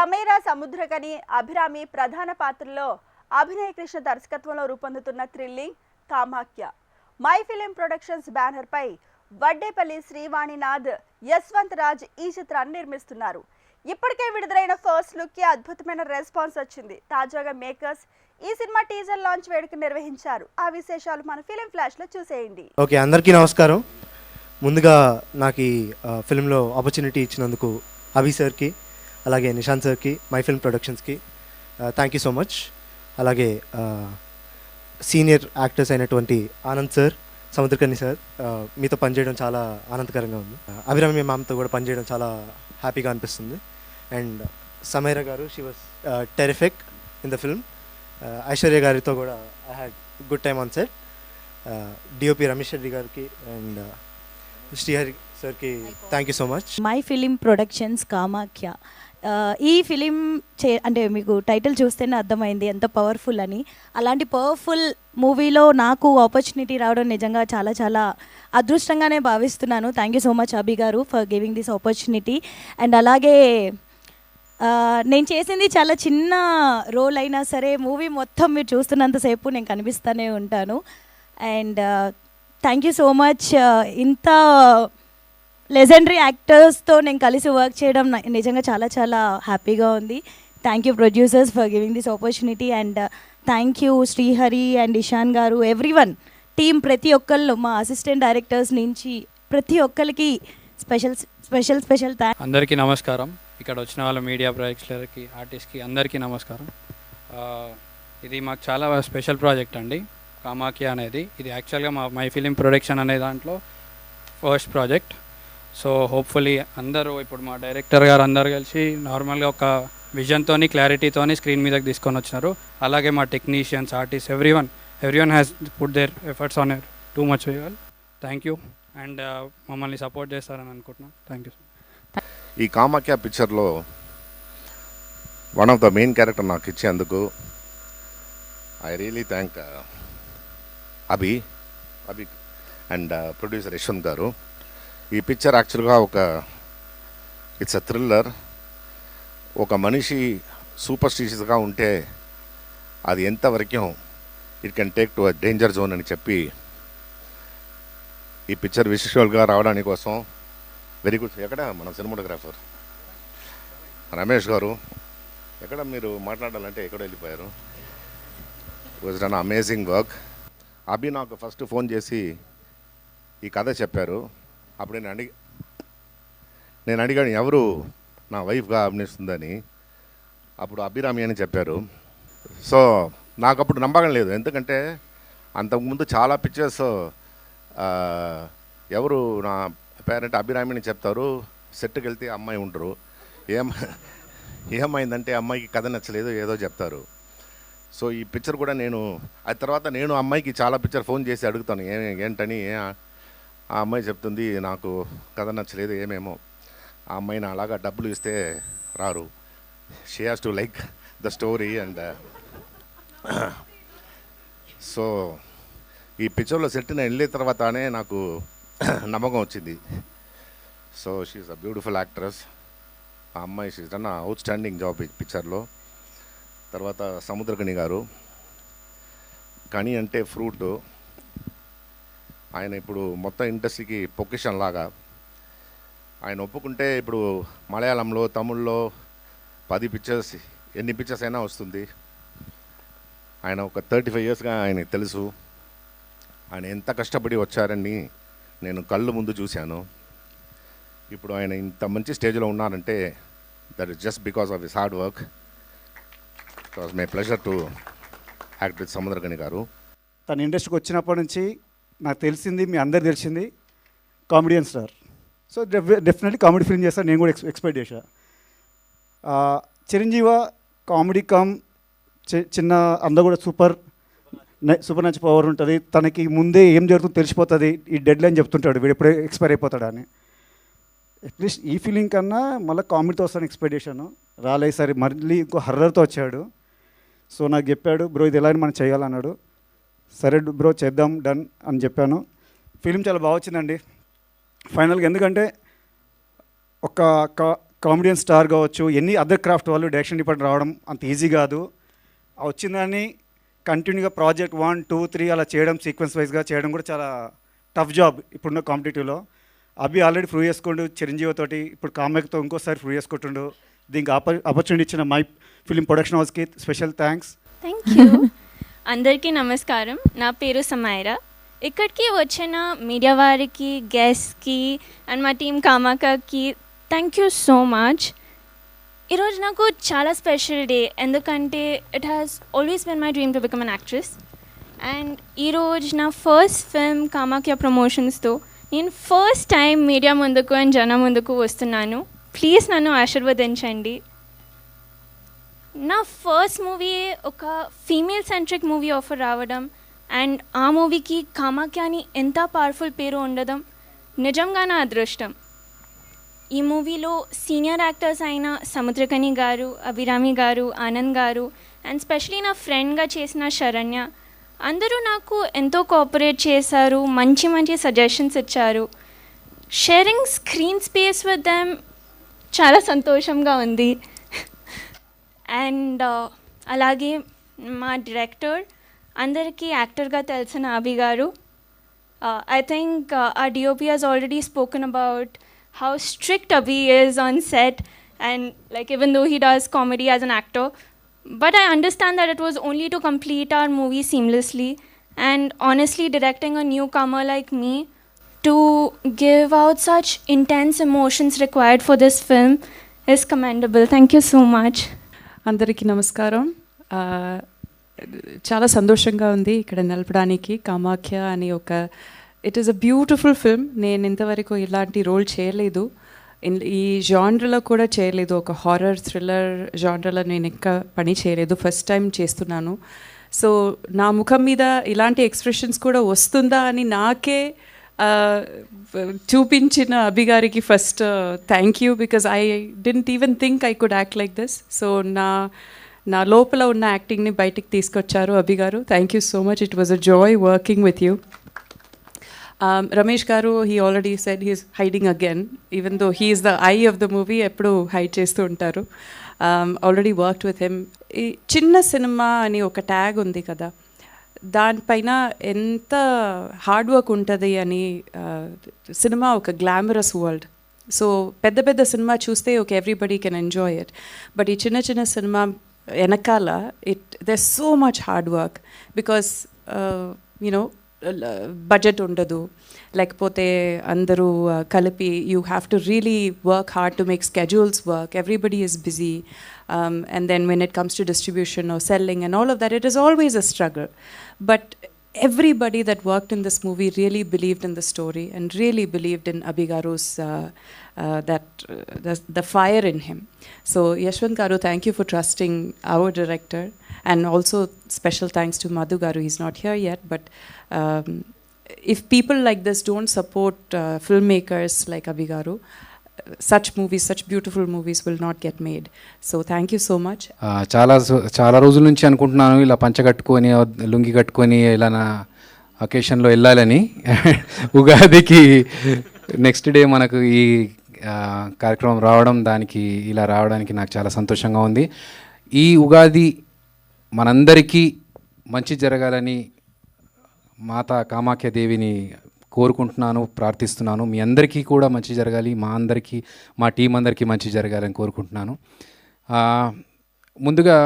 సమీరా సముద్రకని అభిరామి ప్రధాన పాత్రలో అభినయ కృష్ణ దర్శకత్వంలో రూపొందుతున్న thrilling Kamakhya my film productions banner పై వడ్డేపల్లి శ్రీవాణినాథ్ యశ్వంత్ రాజ్ ఈ చిత్రాన్ని నిర్మిస్తున్నారు. ఇప్పటికే విడుదలైన ఫస్ట్ లుక్ కి అద్భుతమైన రెస్పాన్స్ వచ్చింది. తాజాగా మేకర్స్ ఈ సినిమా టీజర్ లాంచ్ వేడుక నిర్వహించారు. ఆ విశేషాలు మన ఫిలిం ఫ్లాష్ లో చూసేయండి. ఓకే, అందరికీ నమస్కారం. ముందుగా నాకు ఈ ఫిల్మ్లో ఆపర్చునిటీ ఇచ్చినందుకు అభి సార్కి, అలాగే నిశాంత్ సార్కి, మై ఫిల్మ్ ప్రొడక్షన్స్కి థ్యాంక్ యూ సో మచ్. అలాగే సీనియర్ యాక్టర్స్ అయినటువంటి ఆనంద్ సార్, సముద్రకని సార్, మీతో పనిచేయడం చాలా ఆనందకరంగా ఉంది. అభిరామి మ్యామ్తో కూడా పనిచేయడం చాలా హ్యాపీగా అనిపిస్తుంది. అండ్ సమీరా గారు, she was terrific in the film. Aishwarya గారితో కూడా I had good time on set. DOP Ramesh Reddy గారికి అండ్ శ్రీహరి సార్కి thank you so much. My film productions Kamakhya ఈ ఫిలిం అంటే మీకు టైటిల్ చూస్తేనే అర్థమైంది ఎంత పవర్ఫుల్ అని. అలాంటి పవర్ఫుల్ మూవీలో నాకు ఆపర్చునిటీ రావడం నిజంగా చాలా చాలా అదృష్టంగానే భావిస్తున్నాను. థ్యాంక్ యూ సో మచ్ అభి గారు for giving this opportunity. And అలాగే నేను చేసింది చాలా చిన్న రోల్ అయినా సరే మూవీ మొత్తం మీరు చూస్తున్నంతసేపు నేను కనిపిస్తూనే ఉంటాను. And thank you so much. ఇంత లెజెండరీ యాక్టర్స్తో నేను కలిసి వర్క్ చేయడం నిజంగా చాలా చాలా హ్యాపీగా ఉంది. Thank you producers for giving this opportunity. And thank you Srihari and Ishan గారు, ఎవ్రీవన్ టీమ్, ప్రతి ఒక్కళ్ళు, మా అసిస్టెంట్ డైరెక్టర్స్ నుంచి ప్రతి ఒక్కరికి స్పెషల్ స్పెషల్ స్పెషల్ థ్యాంక్స్. అందరికీ నమస్కారం. ఇక్కడ వచ్చిన వాళ్ళ మీడియా ప్రేక్షకులకి, ఆర్టిస్ట్కి అందరికీ నమస్కారం. ఇది మాకు చాలా స్పెషల్ ప్రాజెక్ట్ అండి కామాఖ్య అనేది. ఇది యాక్చువల్గా మై ఫిలిం ప్రొడక్షన్ అనే దాంట్లో ఫస్ట్ ప్రాజెక్ట్. సో హోప్ఫుల్లీ అందరూ ఇప్పుడు మా డైరెక్టర్ గారు అందరు కలిసి నార్మల్గా ఒక విజన్తోని, క్లారిటీతోని స్క్రీన్ మీదకి తీసుకొని వచ్చినారు. అలాగే మా technicians, artist, everyone has put their efforts on it too much well. Thank you. And మమ్మల్ని సపోర్ట్ చేస్తారని అనుకుంటున్నాం. Thank you. ఈ కామాఖ్య పిక్చర్లో one of the main character నాకు ఇచ్చేందుకు I really thank Abhi and producer Yashwant గారు. ఈ పిక్చర్ యాక్చువల్గా ఇట్స్ అ థ్రిల్లర్. ఒక మనిషి సూపర్ స్టిషియస్గా ఉంటే అది ఎంతవరకు it can take to a danger zone అని చెప్పి ఈ పిక్చర్ విజువల్గా రావడానికి కోసం వెరీ గుడ్. ఎక్కడ మన సినిమాటోగ్రాఫర్ రమేష్ గారు, ఎక్కడ మీరు మాట్లాడాలంటే ఎక్కడ వెళ్ళిపోయారు. Was done amazing work. Abhi నాకు ఫస్ట్ ఫోన్ చేసి ఈ కథ చెప్పారు. అప్పుడు నేను అడిగాను ఎవరు నా వైఫ్గా అభినయిస్తుందని. అప్పుడు అభిరామి అని చెప్పారు. సో నాకు అప్పుడు నమ్మకం లేదు, ఎందుకంటే అంతకుముందు చాలా పిక్చర్స్ ఎవరు నా పేరెంట్ అభిరామిని చెప్తారు, సెట్కి వెళ్తే అమ్మాయి ఉండరు, ఏమైందంటే అమ్మాయికి కథ నచ్చలేదు ఏదో చెప్తారు. సో ఈ పిక్చర్ కూడా అది తర్వాత నేను అమ్మాయికి చాలా పిక్చర్ ఫోన్ చేసి అడుగుతాను ఏంటని. ఆ అమ్మాయి చెప్తుంది నాకు కథ నచ్చలేదు ఏమేమో. ఆ అమ్మాయిని అలాగా డబ్బులు ఇస్తే రారు, she has to like the story. And so ఈ పిక్చర్లో సెట్ని వెళ్ళిన తర్వాతనే నాకు నమ్మకం వచ్చింది. So she's a beautiful actress. ఆ అమ్మాయి she's done outstanding job ఈ పిక్చర్లో. తర్వాత సముద్రకని గారు, కని అంటే ఫ్రూట్. ఆయన ఇప్పుడు మొత్తం ఇండస్ట్రీకి పొజిషన్ లాగా ఆయన ఒప్పుకుంటే ఇప్పుడు మలయాళంలో, తమిళ్లో 10 పిక్చర్స్, ఎన్ని పిక్చర్స్ అయినా వస్తుంది. ఆయన ఒక 35 ఇయర్స్గా ఆయనకు తెలుసు. ఆయన ఎంత కష్టపడి వచ్చారని నేను కళ్ళు ముందు చూశాను. ఇప్పుడు ఆయన ఇంత మంచి స్టేజ్లో ఉన్నారంటే that is just because of his hard work. It was my pleasure to act with Samuthirakani గారు. తన ఇండస్ట్రీకి వచ్చినప్పటి నుంచి నాకు తెలిసింది, మీ అందరికి తెలిసింది, comedian star. So definitely comedy film చేస్తాను నేను కూడా ఎక్స్పెక్ట్ చేశా. చిరంజీవ కామెడీ చిన్న అందరూ కూడా సూపర్ నచ్చి పవర్ ఉంటుంది. తనకి ముందే ఏం జరుగుతుందో తెలిసిపోతుంది. ఈ డెడ్ లైన్ చెప్తుంటాడు వీడు ఎప్పుడే ఎక్స్పైర్ అయిపోతాడు అని. అట్లీస్ట్ ఈ ఫీలింగ్ కన్నా మళ్ళీ కామెడీతో వస్తాను ఎక్స్పెక్ట్ చేశాను. రాలేదు, సరే మళ్ళీ ఇంకో హర్రర్తో వచ్చాడు. సో నాకు చెప్పాడు బ్రో ఇది ఎలా మనం చేయాలన్నాడు. సరే బ్రో చేద్దాం, డన్ అని చెప్పాను. ఫిలిం చాలా బాగా వచ్చిందండి ఫైనల్గా. ఎందుకంటే ఒక కామెడియన్ స్టార్ కావచ్చు, ఎన్ని అదర్ క్రాఫ్ట్ వాళ్ళు డైరెక్షన్ డిపార్ట్మెంట్ రావడం అంత ఈజీ కాదు. వచ్చిందని కంటిన్యూగా ప్రాజెక్ట్ 1, 2, 3 అలా చేయడం, సీక్వెన్స్ వైజ్గా చేయడం కూడా చాలా టఫ్ జాబ్ ఇప్పుడున్న కాంపిటేటివ్లో. అభి ఆల్రెడీ ప్రూవ్ చేసుకుంటూ చిరంజీవితోటి, ఇప్పుడు కామాఖ్యతో ఇంకోసారి ప్రూవ్ చేసుకుంటుండు. దీనికి ఆపర్చునిటీ ఇచ్చిన మై ఫిలిం ప్రొడక్షన్ హౌస్కి స్పెషల్ థ్యాంక్స్. Thank you. అందరికీ నమస్కారం. నా పేరు సమైరా. ఇక్కడికి వచ్చిన మీడియా వారికి, గెస్ట్కి అండ్ మా టీం కామాకకి థ్యాంక్ యూ సో మచ్. ఈరోజు నాకు చాలా స్పెషల్ డే, ఎందుకంటే it has always been my dream to become an actress. And ఈరోజు నా ఫస్ట్ ఫిల్మ్ కామాఖ్య ప్రమోషన్స్తో నేను ఫస్ట్ టైం మీడియా ముందుకు అండ్ జనం ముందుకు వస్తున్నాను. ప్లీజ్ నన్ను ఆశీర్వదించండి. నా ఫస్ట్ మూవీ ఒక ఫీమేల్ సెంట్రిక్ మూవీ ఆఫర్ రావడం అండ్ ఆ మూవీకి కామాఖ్య అని ఎంత పవర్ఫుల్ పేరు ఉండడం నిజంగా నా అదృష్టం. ఈ మూవీలో సీనియర్ యాక్టర్స్ అయిన సముద్రకని గారు, అభిరామి గారు, ఆనంద్ గారు అండ్ స్పెషలీ నా ఫ్రెండ్గా చేసిన శరణ్య అందరూ నాకు ఎంతో కోఆపరేట్ చేశారు, మంచి మంచి సజెషన్స్ ఇచ్చారు. Sharing screen space with them చాలా సంతోషంగా ఉంది. అండ్ అలాగే మా డైరెక్టర్, అందరికీ యాక్టర్గా తెలిసిన అభి గారు. I think our DOP has already spoken about how strict Abhi is on set, and like even though he does comedy as an actor, but I understand that it was only to complete our movie seamlessly. And honestly, directing a newcomer like me to give out such intense emotions required for this film is commendable. Thank you so much. అందరికీ నమస్కారం. చాలా సంతోషంగా ఉంది ఇక్కడ నిలపడానికి. కామాఖ్య అని ఒక it is a beautiful film. నేను ఇంతవరకు ఇలాంటి రోల్ చేయలేదు, ఈ జానర్లో కూడా చేయలేదు. ఒక హారర్ థ్రిల్లర్ జానర్లో నేను ఇంకా పని చేయలేదు, ఫస్ట్ టైం చేస్తున్నాను. సో నా ముఖం మీద ఇలాంటి ఎక్స్ప్రెషన్స్ కూడా వస్తుందా అని నాకే చూపించిన అభి గారికి first thank you, because I didn't even think I could act like this. So నా లోపల ఉన్న యాక్టింగ్ని బయటికి తీసుకొచ్చారు అభి గారు. Thank you so much. It was a joy working with you. Ramesh గారు, he already said he is hiding again, even though he is the eye of the movie, ఎప్పుడు hide చేస్తూ ఉంటారు. Already worked with him. ఈ చిన్న cinema అని ఒక tag ఉంది కదా, దానిపైన ఎంత హార్డ్ వర్క్ ఉంటుంది అని. సినిమా ఒక గ్లామరస్ వరల్డ్. సో పెద్ద పెద్ద సినిమా చూస్తే ఒక everybody can enjoy it, but ఈ చిన్న చిన్న సినిమా వెనకాల there so much hard work, because you know budget ఉండదు, లేకపోతే అందరూ కలిపి you have to really work hard to make schedules work. Everybody is busy, and then when it comes to distribution or selling and all of that, it is always a struggle. But everybody that worked in this movie really believed in the story and really believed in Abhi Garu's the fire in him. So Yashwant Garu, thank you for trusting our director, and also special thanks to Madhu Garu. He's not here yet, but if people like this don't support filmmakers like Abhi Garu, such movies, such beautiful movies will not get made. So thank you so much. చాలా రోజుల నుంచి అనుకుంటున్నాను ఇలా పంచ కట్టుకొని లుంగి కట్టుకొని ఇలా నా అకేషన్లో వెళ్ళాలని. ఉగాదికి నెక్స్ట్ డే మనకు ఈ కార్యక్రమం రావడం, దానికి ఇలా రావడానికి నాకు చాలా సంతోషంగా ఉంది. ఈ ఉగాది మనందరికీ మంచి జరగాలని మాతా కామాఖ్య దేవిని కోరుకుంటున్నాను, ప్రార్థిస్తున్నాను. మీ అందరికీ కూడా మంచి జరగాలి, మా అందరికీ, మా టీం అందరికీ మంచి జరగాలని కోరుకుంటున్నాను. ముందుగా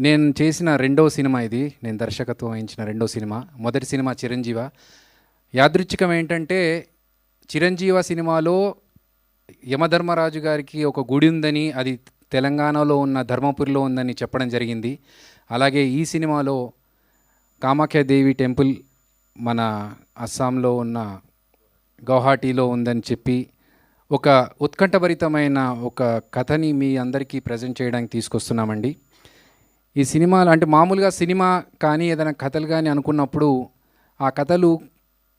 నేను చేసిన రెండవ సినిమా ఇది, నేను దర్శకత్వం వహించిన రెండవ సినిమా. మొదటి సినిమా చిరంజీవ. యాదృచ్ఛికం ఏంటంటే చిరంజీవ సినిమాలో యమధర్మరాజు గారికి ఒక గుడి ఉందని, అది తెలంగాణలో ఉన్న ధర్మపురిలో ఉందని చెప్పడం జరిగింది. అలాగే ఈ సినిమాలో కామాఖ్యాదేవి టెంపుల్ మన అస్సాంలో ఉన్న గౌహాటీలో ఉందని చెప్పి ఒక ఉత్కంఠభరితమైన ఒక కథని మీ అందరికీ ప్రజెంట్ చేయడానికి తీసుకొస్తున్నామండి. ఈ సినిమాలు అంటే మామూలుగా సినిమా కానీ ఏదైనా కథలు కానీ అనుకున్నప్పుడు ఆ కథలు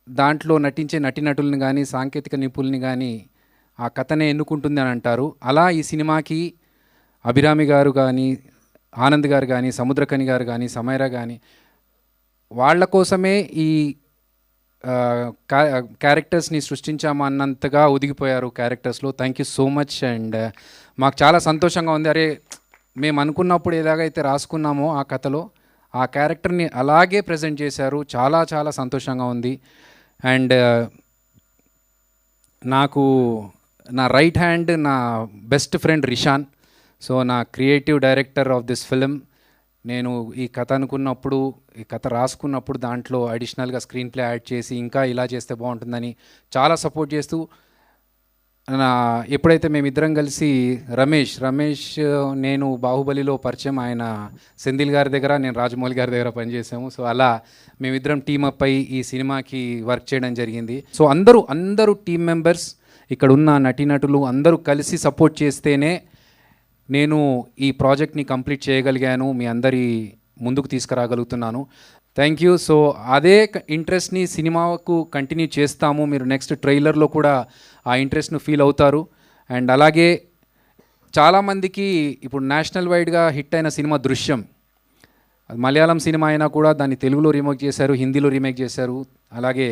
దాంట్లో నటించే నటీనటులను కానీ సాంకేతిక నిపుణుల్ని కానీ ఆ కథనే ఎన్నుకుంటుంది అని అంటారు. అలా ఈ సినిమాకి అభిరామి గారు కానీ, ఆనంద్ గారు కానీ, సముద్రకని గారు కానీ, సమైరా కానీ వాళ్ళ కోసమే ఈ క్యారెక్టర్స్ని సృష్టించామా అన్నంతగా ఒదిగిపోయారు క్యారెక్టర్స్లో. Thank you so much. And మాకు చాలా సంతోషంగా ఉంది. అరే, మేము అనుకున్నప్పుడు ఎలాగైతే రాసుకున్నామో ఆ కథలో ఆ క్యారెక్టర్ని అలాగే ప్రజెంట్ చేశారు. చాలా చాలా సంతోషంగా ఉంది. అండ్ నాకు నా రైట్ హ్యాండ్ నా బెస్ట్ ఫ్రెండ్ రిషాన్. సో నా creative director of this film. నేను ఈ కథ అనుకున్నప్పుడు, ఈ కథ రాసుకున్నప్పుడు దాంట్లో అడిషనల్గా స్క్రీన్ ప్లే యాడ్ చేసి ఇంకా ఇలా చేస్తే బాగుంటుందని చాలా సపోర్ట్ చేస్తూ ఎప్పుడైతే మేమిద్దరం కలిసి రమేష్ నేను బాహుబలిలో పరిచయం, ఆయన సెంధిల్ గారి దగ్గర, నేను రాజమౌళి గారి దగ్గర పనిచేసాము. సో అలా మేమిద్దరం టీమప్ అయి ఈ సినిమాకి వర్క్ చేయడం జరిగింది. సో అందరూ టీం మెంబర్స్, ఇక్కడ ఉన్న నటీనటులు అందరూ కలిసి సపోర్ట్ చేస్తేనే నేను ఈ ప్రాజెక్ట్ని కంప్లీట్ చేయగలిగాను, మీ అందరి ముందుకు తీసుకురాగలుగుతున్నాను. Thank you. సో అదే ఇంట్రెస్ట్ని సినిమాకు కంటిన్యూ చేస్తాము. మీరు నెక్స్ట్ ట్రైలర్లో కూడా ఆ ఇంట్రెస్ట్ను ఫీల్ అవుతారు. అండ్ అలాగే చాలామందికి ఇప్పుడు నేషనల్ వైడ్గా హిట్ అయిన సినిమా దృశ్యం, అది మలయాళం సినిమా అయినా కూడా దాన్ని తెలుగులో రీమేక్ చేశారు, హిందీలో రీమేక్ చేశారు. అలాగే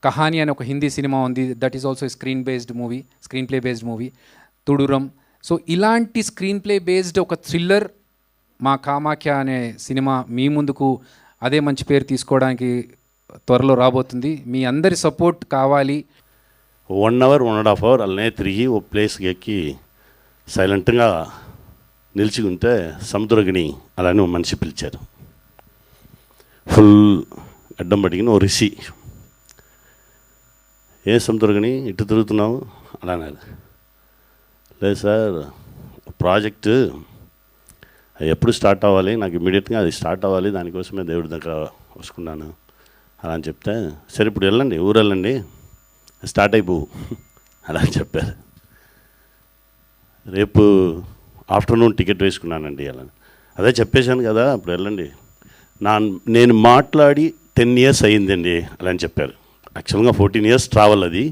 కహాని అనే ఒక హిందీ సినిమా ఉంది, that is also screenplay based movie తుడురం. సో ఇలాంటి స్క్రీన్ ప్లే బేస్డ్ ఒక థ్రిల్లర్ మా కామాఖ్య అనే సినిమా మీ ముందుకు అదే మంచి పేరు తీసుకోవడానికి త్వరలో రాబోతుంది. మీ అందరి సపోర్ట్ కావాలి. 1 hour 1.5 hours అలానే తిరిగి ఓ ప్లేస్కి ఎక్కి సైలెంట్గా నిలిచి ఉంటే సముద్రగిని అలానే ఓ మనిషి పిలిచారు. ఫుల్ అడ్డం పడిగిన ఓ రిషి. ఏ సముద్రగిని ఇటు తిరుగుతున్నావు అలా అన్నారు. లేదు సార్, ప్రాజెక్టు ఎప్పుడు స్టార్ట్ అవ్వాలి, నాకు ఇమీడియట్గా అది స్టార్ట్ అవ్వాలి, దానికోసమే దేవుడి దగ్గర వస్తున్నాను అలా అని చెప్తే, సరే ఇప్పుడు వెళ్ళండి, ఊరు వెళ్ళండి, స్టార్ట్ అయిపోవు అలా అని చెప్పారు. రేపు ఆఫ్టర్నూన్ టికెట్ వేసుకున్నానండి అలా. అదే చెప్పేశాను కదా, అప్పుడు వెళ్ళండి. నేను మాట్లాడి 10 years అయ్యిందండి అలా అని చెప్పారు. యాక్చువల్గా 14 years ట్రావెల్ అది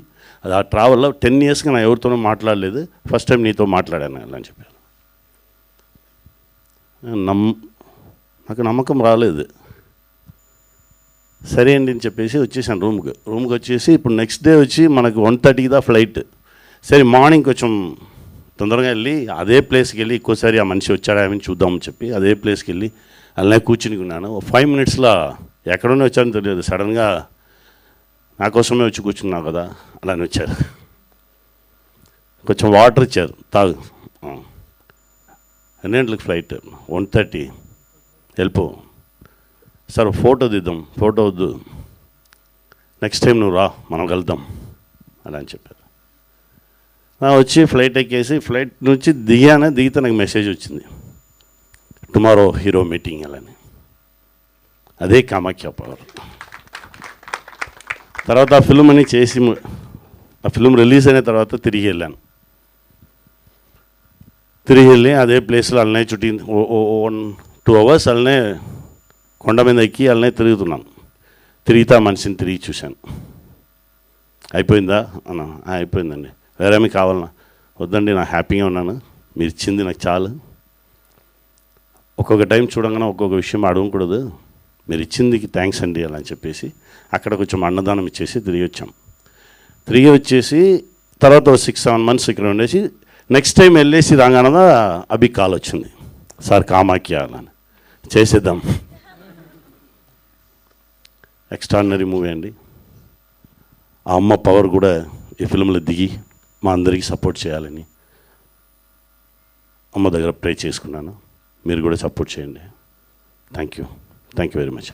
ఆ ట్రావెల్లో 10 yearsగా నా ఎవరితోనూ మాట్లాడలేదు, ఫస్ట్ టైం నీతో మాట్లాడాను అలా అని చెప్పారు. నాకు నమ్మకం రాలేదు. సరే అండి అని చెప్పేసి వచ్చేసాను రూమ్కి వచ్చేసి, ఇప్పుడు నెక్స్ట్ డే వచ్చి మనకు 1:30 ఫ్లైట్. సరే మార్నింగ్ కొంచెం తొందరగా వెళ్ళి అదే ప్లేస్కి వెళ్ళి ఇంకోసారి ఆ మనిషి వచ్చాడా అని చూద్దామని చెప్పి అదే ప్లేస్కి వెళ్ళి అలానే కూర్చుని ఉన్నాను. 5 minutesలో ఎక్కడనే వచ్చారని తెలియదు, సడన్గా నా కోసమే వచ్చి కూర్చున్నావు కదా అలానే వచ్చారు. కొంచెం వాటర్ ఇచ్చారు, తాగు. 2 గంటలకు ఫ్లైట్, 1:30 వెళ్ళిపో. సార్ ఫోటో దిద్దాం, ఫోటో వద్దు, నెక్స్ట్ టైం నువ్వు రా మనం వెళ్దాం అలా అని చెప్పారు. వచ్చి ఫ్లైట్ ఎక్కేసి ఫ్లైట్ నుంచి దిగితే నాకు మెసేజ్ వచ్చింది, టుమారో హీరో మీటింగ్ అలాని. అదే కామాఖ్య పవర్. తర్వాత ఆ ఫిల్మ్ అని చేసి, ఆ ఫిల్మ్ రిలీజ్ అయిన తర్వాత తిరిగి వెళ్ళాను. తిరిగి వెళ్ళి అదే ప్లేస్లో అలానే చుట్టి 1-2 hours అలానే కొండ మీద ఎక్కి అలానే తిరుగుతున్నాను. తిరిగితే ఆ మనిషిని తిరిగి చూశాను. అయిపోయిందా అన్న? అయిపోయిందండి. వేరే మీకు కావాలన్నా? వద్దండి, నాకు హ్యాపీగా ఉన్నాను, మీరు ఇచ్చింది నాకు చాలు. ఒక్కొక్క టైం చూడంగానే ఒక్కొక్క విషయం అడగకూడదు, మీరు ఇచ్చిందికి థ్యాంక్స్ అండి అలా అని చెప్పేసి అక్కడ కొంచెం అన్నదానం ఇచ్చేసి తిరిగి వచ్చాం. తిరిగి వచ్చేసి తర్వాత 6-7 months ఇక్కడ ఉండేసి నెక్స్ట్ టైం వెళ్ళేసి రాగానే అభి కాల్ వచ్చింది, సార్ కామాఖ్య అని చేసేద్దాం. ఎక్స్ట్రాడినరీ మూవీ అండి. ఆ అమ్మ పవర్ కూడా ఈ ఫిల్మ్లో దిగి మా అందరికీ సపోర్ట్ చేయాలని అమ్మ దగ్గర ప్రే చేసుకున్నాను. మీరు కూడా సపోర్ట్ చేయండి. Thank you very much.